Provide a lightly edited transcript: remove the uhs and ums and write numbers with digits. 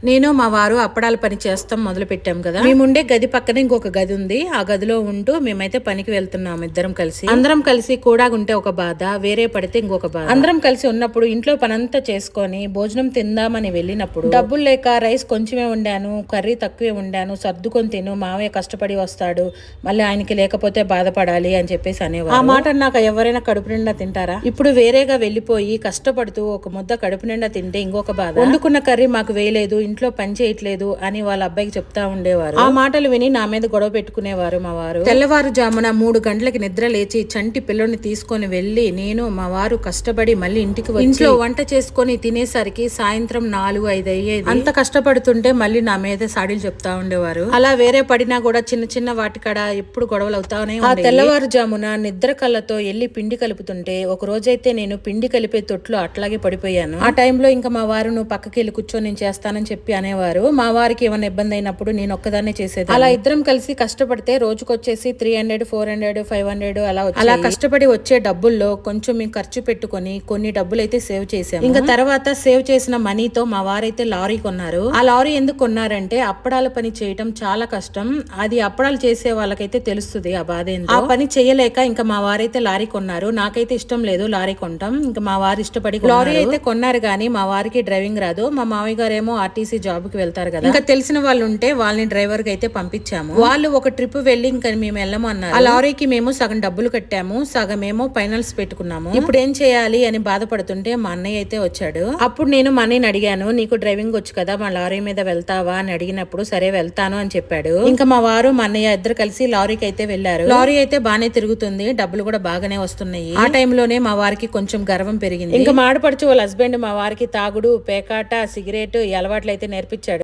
నేను మా వారు అప్పడాల పని చేస్తాం మొదలు పెట్టాం కదా. మేముండే గది పక్కన ఇంకొక గది ఉంది. ఆ గదిలో ఉంటూ మేమైతే పనికి వెళ్తున్నాం ఇద్దరం కలిసి. అందరం కలిసి కూడా ఉంటే ఒక బాధ, వేరే పడితే ఇంకొక బాధ. అందరం కలిసి ఉన్నప్పుడు ఇంట్లో పనంతా చేసుకొని భోజనం తిందామని వెళ్ళినప్పుడు డబ్బులు లేక రైస్ కొంచెమే వండాను, కర్రీ తక్కువే వండాను, సర్దుకొని తిను, మావయ్య కష్టపడి వస్తాడు, మళ్ళీ ఆయనకి లేకపోతే బాధపడాలి అని చెప్పేసి అనేవారు. ఆ మాట నాకు ఎవరైనా కడుపు నిండా తింటారా? ఇప్పుడు వేరేగా వెళ్ళిపోయి కష్టపడుతూ ఒక ముద్ద కడుపు నిండా తింటే ఇంకొక బాధ. వండుకున్న కర్రీ మాకు వేయలేదు, ఇంట్లో పని చేయట్లేదు అని వాళ్ళ అబ్బాయికి చెప్తా ఉండేవారు. ఆ మాటలు విని నా మీద గొడవ పెట్టుకునేవారు మా వారు. తెల్లవారుజామున 3 గంటలకి నిద్ర లేచి చంటి పిల్లని తీసుకొని వెళ్లి నేను మా వారు కష్టపడి మళ్ళీ ఇంటికి వచ్చి ఇంట్లో వంట చేసుకొని తినేసరికి సాయంత్రం 4-5 అయ్యేది. అంత కష్టపడుతుంటే మళ్ళీ నా మీద సాడీలు చెప్తా ఉండేవారు. అలా వేరే పడినా కూడా చిన్న చిన్న వాటికాడ ఎప్పుడు గొడవలు అవుతానే ఉండేవి. ఆ తెల్లవారుజామున నిద్ర కళ్ళతో ఎల్లి పిండి కలుపుతుంటే ఒక రోజైతే నేను పిండి కలిపే తొట్లో అట్లాగే పడిపోయాను. ఆ టైంలో ఇంకా మా వారు నువ్వు పక్కకి వెళ్ళి కూర్చొని నేను చేస్తానని చెప్పి అనేవారు. మా వారికి ఏమైనా ఇబ్బంది అయినప్పుడు నేను ఒక్కదాన్నే చేసేది. అలా ఇద్దరం కలిసి కష్టపడితే రోజుకొచ్చేసి 300, 400, 500 అలా కష్టపడి వచ్చే డబ్బుల్లో కొంచెం మేము ఖర్చు పెట్టుకొని కొన్ని డబ్బులు అయితే సేవ్ చేసాము. ఇంకా తర్వాత సేవ్ చేసిన మనీతో మా వారైతే లారీ కొన్నారు. ఆ లారీ ఎందుకు కొన్నారంటే అప్పడాల పని చేయటం చాలా కష్టం. అది అప్పడాలు చేసే వాళ్ళకైతే తెలుస్తుంది ఆ బాధ ఏంటో. ఆ పని చేయలేక ఇంకా మా వారైతే లారీ కొన్నారు. నాకైతే ఇష్టం లేదు లారీ కొనటం. ఇంకా మా వారు ఇష్టపడి లారీ అయితే కొన్నారు కానీ మా వారికి డ్రైవింగ్ రాదు. మా మామయ్య గారు ఏమో ఆర్టీసీ జాబ్ కి వెళ్తారు కదా. ఇంకా తెలిసిన వాళ్ళు ఉంటే వాళ్ళని డ్రైవర్ కి అయితే పంపించాము. వాళ్ళు ఒక ట్రిప్ వెళ్ళి ఇంకా మేము వెళ్ళము అన్నారు. ఆ లారీకి మేము సగం డబ్బులు కట్టాము, సగం ఏమో ఫైనల్స్ పెట్టుకున్నాము. ఇప్పుడు ఏం చేయాలి అని బాధపడుతుంటే మా అన్నయ్య అయితే వచ్చాడు. అప్పుడు నేను మా అన్నయ్యని అడిగాను, నీకు డ్రైవింగ్ వచ్చు కదా, మా లారీ మీద వెళ్తావా అని అడిగినప్పుడు సరే వెళ్తాను అని చెప్పాడు. ఇంకా మా వారు మా అన్నయ్య ఇద్దరు కలిసి లారీకి అయితే వెళ్లారు. లారీ అయితే బానే తిరుగుతుంది, డబ్బులు కూడా బాగానే వస్తున్నాయి. ఆ టైంలోనే మా వారికి కొంచెం గర్వం పెరిగింది. ఇంకా మాడపడుచు వాళ్ళ హస్బెండ్ మా వారికి తాగుడు, పేకాట, సిగరెట్ ఈ అలవాట్లు అయితే నేర్పించాడు.